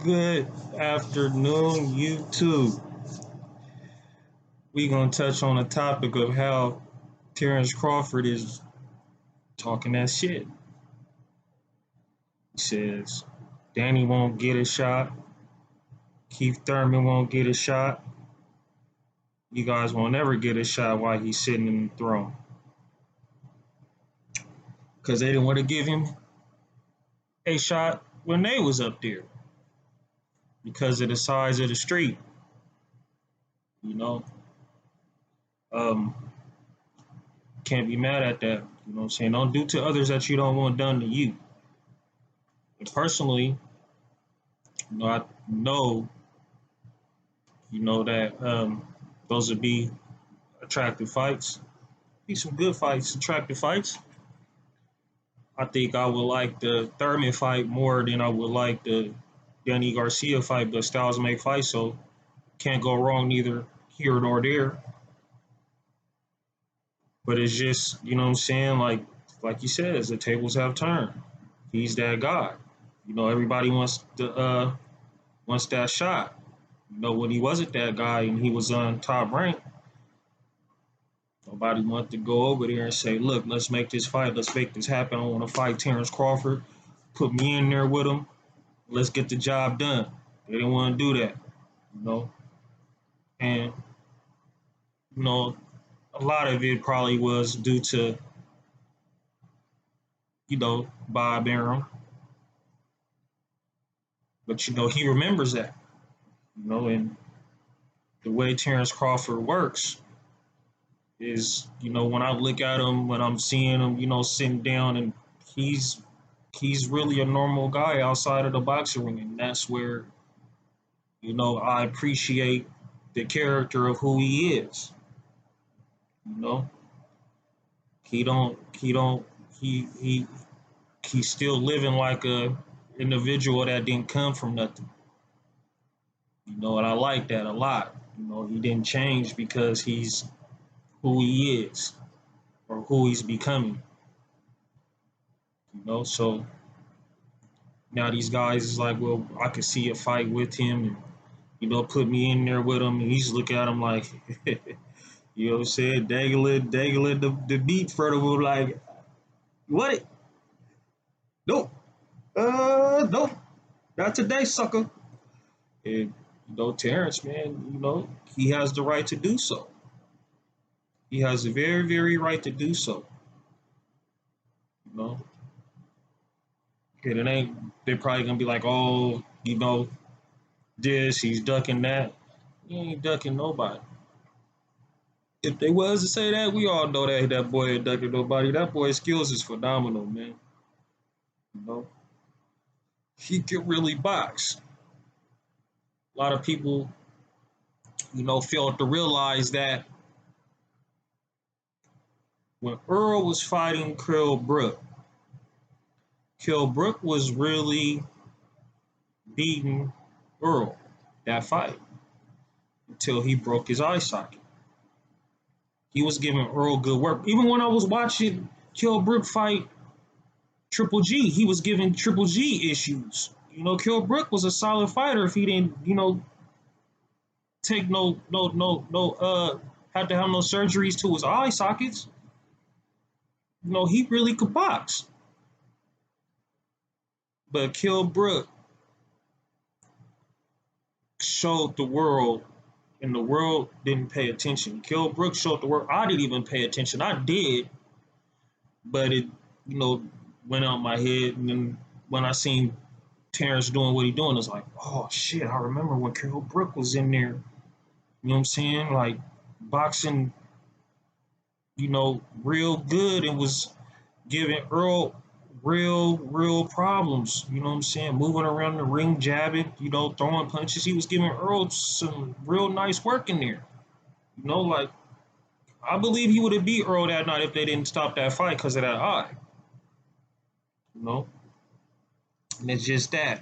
Good afternoon, YouTube. We gonna touch on the topic of how Terrance Crawford is talking that shit. He says Danny won't get a shot, Keith Thurman won't get a shot. You guys won't ever get a shot while he's sitting in the throne because they didn't want to give him a shot when they was up there because of the size of the street. You know, um, can't be mad at that. You know what I'm saying? Don't do to others that you don't want done to you. But personally, I know, that those would be attractive fights. Be some good fights, attractive fights. I think I would like the Thurman fight more than I would like the Danny Garcia fight, but styles make fights, so can't go wrong neither here nor there. But it's just, you know what I'm saying? Like you said, as the tables have turned. He's that guy. Everybody wants that shot. When he wasn't that guy and he was on top rank, nobody wanted to go over there and say, look, let's make this fight. Let's make this happen. I want to fight Terrance Crawford. Put me in there with him. Let's get the job done. They didn't want to do that, And, a lot of it probably was due to, Bob Arum. But, he remembers that, and the way Terrance Crawford works is, when I look at him, when I'm seeing him, sitting down, and he's really a normal guy outside of the boxing ring, and that's where, I appreciate the character of who he is. He's still living like a individual that didn't come from nothing. And I like that a lot. He didn't change because he's who he is or who he's becoming. So now these guys is like, well, I could see a fight with him and, put me in there with him. And he's looking at him like, you know what I'm saying? Dangling the beat for them. Like, what? Nope. Nope. Not today, sucker. And, Terrance, man, he has the right to do so. He has a very, very right to do so. And it ain't, they're probably going to be like, oh, this, he's ducking that. He ain't ducking nobody. If they was to say that, we all know that boy ain't ducking nobody. That boy's skills is phenomenal, man. He can really box. A lot of people, failed to realize that when Earl was fighting Kell Brook was really beating Earl that fight until he broke his eye socket. He was giving Earl good work. Even when I was watching Kell Brook fight Triple G, he was giving Triple G issues. Kell Brook was a solid fighter if he didn't, take had to have no surgeries to his eye sockets. He really could box. But Kell Brook showed the world, and the world didn't pay attention. Kell Brook showed the world. I didn't even pay attention. I did, but it, went out my head. And then when I seen Terrance doing what he doing, it's like, oh shit! I remember when Kell Brook was in there. You know what I'm saying? Like boxing, real good, and was giving Earl real problems. You know what I'm saying? Moving around the ring, jabbing, throwing punches. He was giving Earl some real nice work in there. Like I believe he would have beat Earl that night if they didn't stop that fight because of that eye. And it's just that.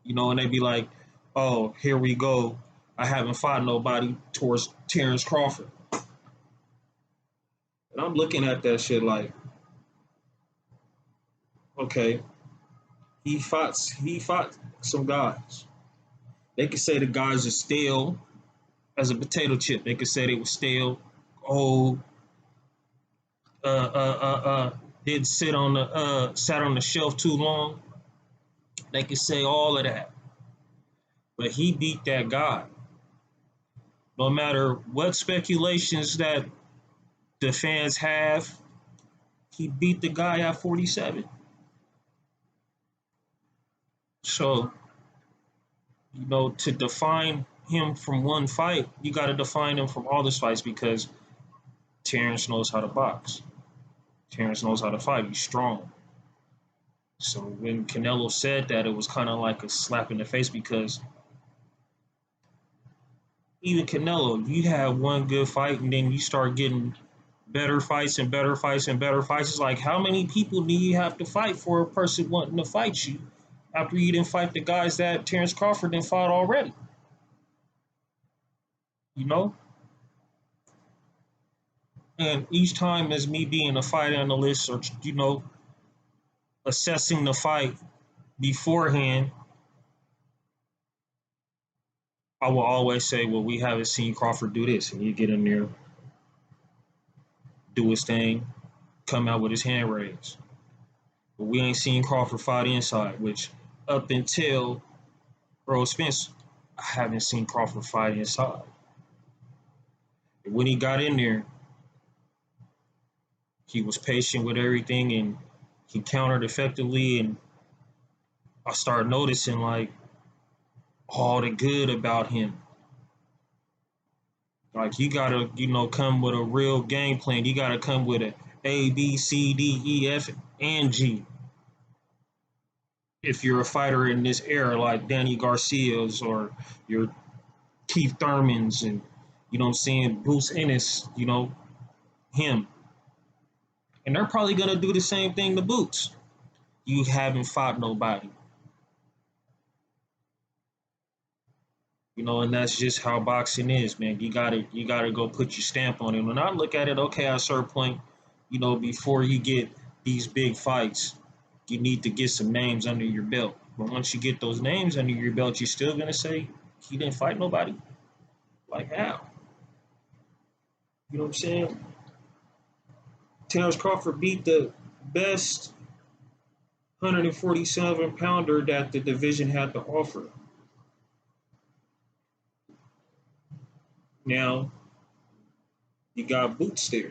And they'd be like, oh, here we go. I haven't fought nobody towards Terrance Crawford. And I'm looking at that shit like, okay, he fought some guys. They could say the guys are stale as a potato chip. They could say they were stale, old, uh, uh, uh, didn't sat on the shelf too long. They could say all of that, but he beat that guy. No matter what speculations that the fans have, he beat the guy at 47. So, to define him from one fight, you got to define him from all his fights because Terrance knows how to box. Terrance knows how to fight. He's strong. So when Canelo said that, it was kind of like a slap in the face because even Canelo, you have one good fight and then you start getting better fights and better fights and better fights. It's like, how many people do you have to fight for a person wanting to fight you after you didn't fight the guys that Terrence Crawford didn't fought already? You know? And each time as me being a fight analyst or, assessing the fight beforehand, I will always say, well, we haven't seen Crawford do this. And you get in there, do his thing, come out with his hand raised. But we ain't seen Crawford fight inside, which up until Earl Spence, I haven't seen Crawford fight inside. And when he got in there, he was patient with everything and he countered effectively. And I started noticing like all the good about him. Like you gotta, come with a real game plan. You gotta come with A, B, C, D, E, F, and G. If you're a fighter in this era, like Danny Garcia's or your Keith Thurman's, and what I'm saying, Bruce Ennis, him, and they're probably gonna do the same thing to Boots. You haven't fought nobody, and that's just how boxing is, man. You gotta go put your stamp on it. When I look at it, okay, at a certain point, before you get these big fights, you need to get some names under your belt. But once you get those names under your belt, you're still gonna say he didn't fight nobody. Like how? You know what I'm saying? Terrence Crawford beat the best 147 pounder that the division had to offer. Now you got Boots there.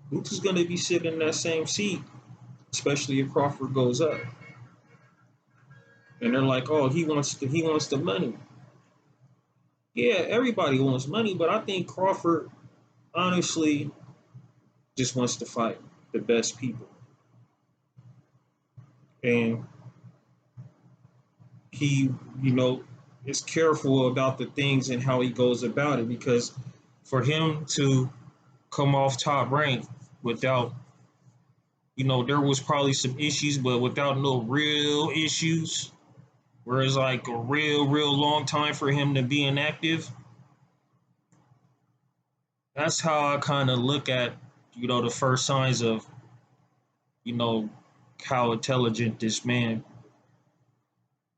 Boots is going to be sitting in that same seat, especially if Crawford goes up. And they're like, "Oh, he wants the money." Yeah, everybody wants money, but I think Crawford honestly just wants to fight the best people, and he, is careful about the things and how he goes about it because for him to come off top rank without, there was probably some issues, but without no real issues, whereas like a real long time for him to be inactive. That's how I kind of look at, the first signs of, you know, how intelligent this man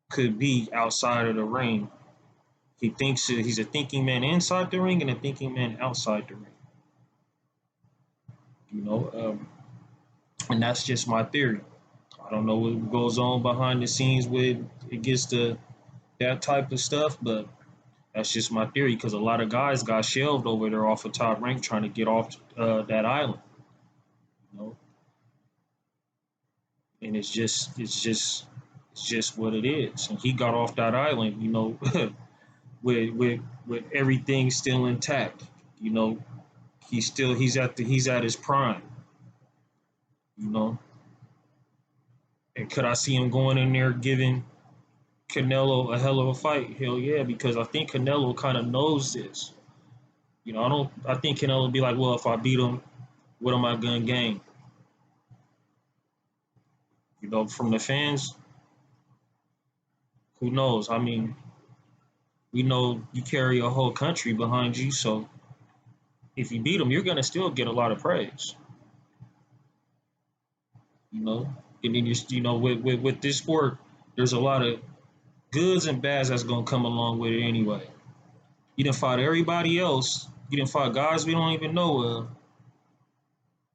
could be outside of the ring. He thinks he's a thinking man inside the ring and a thinking man outside the ring. You know, and that's just my theory. I don't know what goes on behind the scenes with it gets to that type of stuff, but that's just my theory because a lot of guys got shelved over there off of top rank trying to get off that island. You know, and it's just what it is. And he got off that island, with everything still intact. You know, he's at his prime. You know, and could I see him going in there giving Canelo a hell of a fight? Hell yeah, because I think Canelo kind of knows this. I think Canelo be like, well, if I beat him, what am I gonna gain? From the fans, who knows? I mean, we know you carry a whole country behind you, so if you beat him, you're gonna still get a lot of praise. You know, and then with this sport, there's a lot of goods and bads that's gonna come along with it anyway. You done fought everybody else. You done fought guys we don't even know of.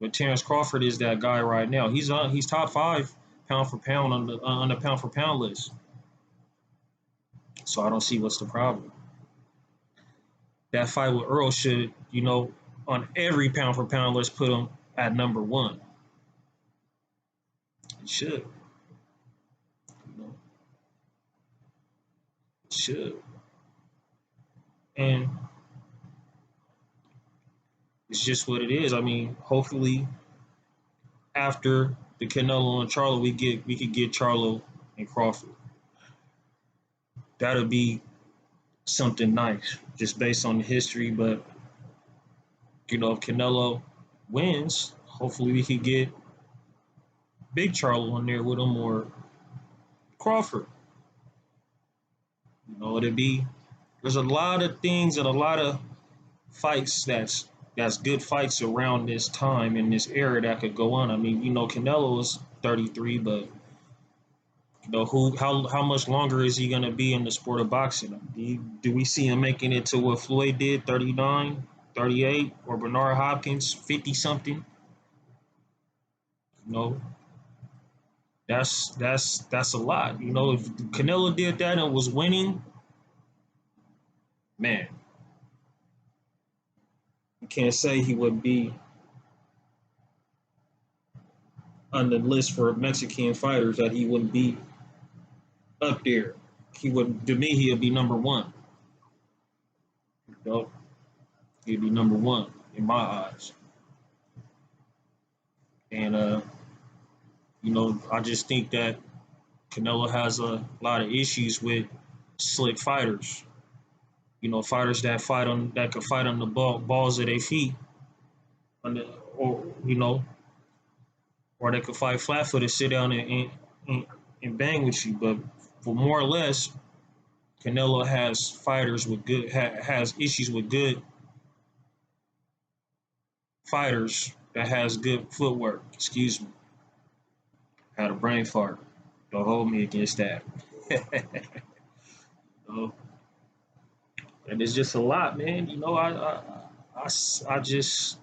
But Terrance Crawford is that guy right now. He's top five pound for pound on the pound for pound list. So I don't see what's the problem. That fight with Earl should, on every pound for pound list put him at number one. It should. You know, it should. And it's just what it is. I mean, hopefully after the Canelo and Charlo, we could get Charlo and Crawford. That'll be something nice, just based on the history. But if Canelo wins, hopefully we could get Big Charlo on there with him or Crawford. It'd be there's a lot of things and a lot of fights that's good fights around this time in this era that could go on. I mean, Canelo is 33, but how much longer is he gonna be in the sport of boxing? Do we see him making it to what Floyd did, 39, 38, or Bernard Hopkins, 50 something? No, that's a lot. If Canelo did that and was winning, man, you can't say he would be on the list for Mexican fighters that he wouldn't be up there. He would, to me, he'd be number one. He'd be number one in my eyes. And I just think that Canelo has a lot of issues with slick fighters. Fighters that could fight on the balls of their feet, or they could fight flat-footed, sit down and bang with you. But for more or less, Canelo has fighters with has issues with good fighters that has good footwork. Excuse me, had a brain fart. Don't hold me against that. And it's just a lot, man. I just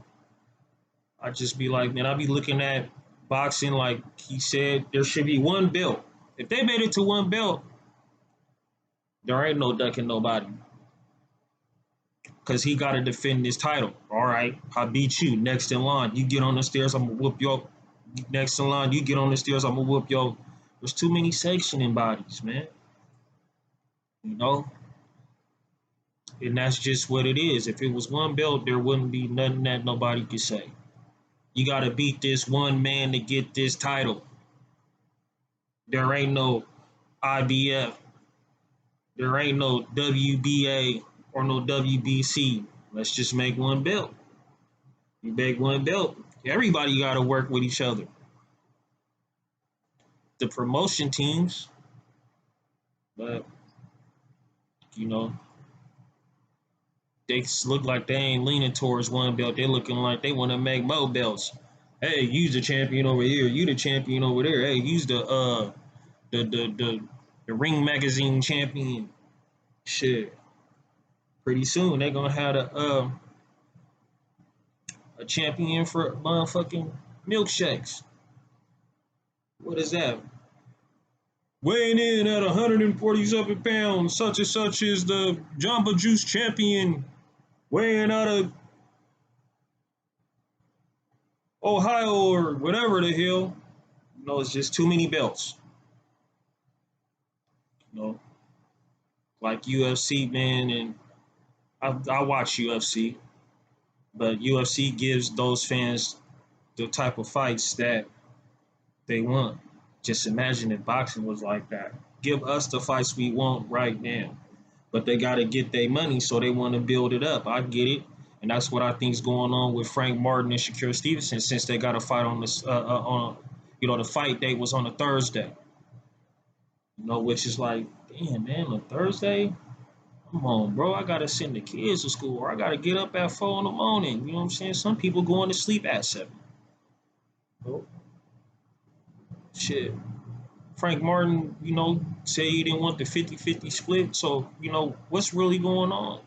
be like, man, I be looking at boxing like he said there should be one belt. If they made it to one belt, there ain't no ducking nobody. Because he got to defend his title. All right, I beat you. Next in line, you get on the stairs, I'm going to whoop your. Next in line, you get on the stairs, I'm going to whoop your. There's too many sanctioning bodies, man. And that's just what it is. If it was one belt, there wouldn't be nothing that nobody could say. You got to beat this one man to get this title. There ain't no IBF. There ain't no WBA or no WBC. Let's just make one belt. You make one belt. Everybody got to work with each other. The promotion teams, but they look like they ain't leaning towards one belt. They're looking like they want to make more belts. Hey, you's the champion over here. You the champion over there. Hey, you's the Ring Magazine champion. Shit. Pretty soon they're gonna have a champion for motherfucking milkshakes. What is that? Weighing in at 147 pounds, such and such is the Jamba Juice champion. Weighing out of Ohio or whatever the hell. It's just too many belts. Like UFC, man, and I watch UFC, but UFC gives those fans the type of fights that they want. Just imagine if boxing was like that. Give us the fights we want right now. But they got to get their money, so they want to build it up. I get it. And that's what I think is going on with Frank Martin and Shakur Stevenson, since they got a fight on this, the fight date was on a Thursday. Which is like, damn, man, a Thursday? Come on, bro. I got to send the kids to school, or I got to get up at 4 in the morning. You know what I'm saying? Some people going to sleep at 7. Oh, shit. Frank Martin, say he didn't want the 50-50 split. So, what's really going on?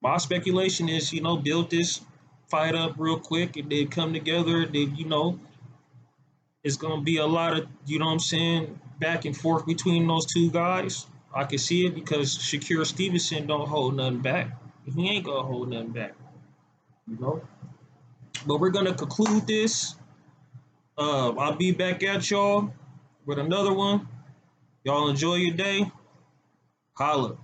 My speculation is, build this fight up real quick and they come together. It's going to be a lot of, what I'm saying, back and forth between those two guys. I can see it because Shakir Stevenson don't hold nothing back. He ain't going to hold nothing back, you know. But we're going to conclude this. I'll be back at y'all with another one. Y'all enjoy your day. Holla.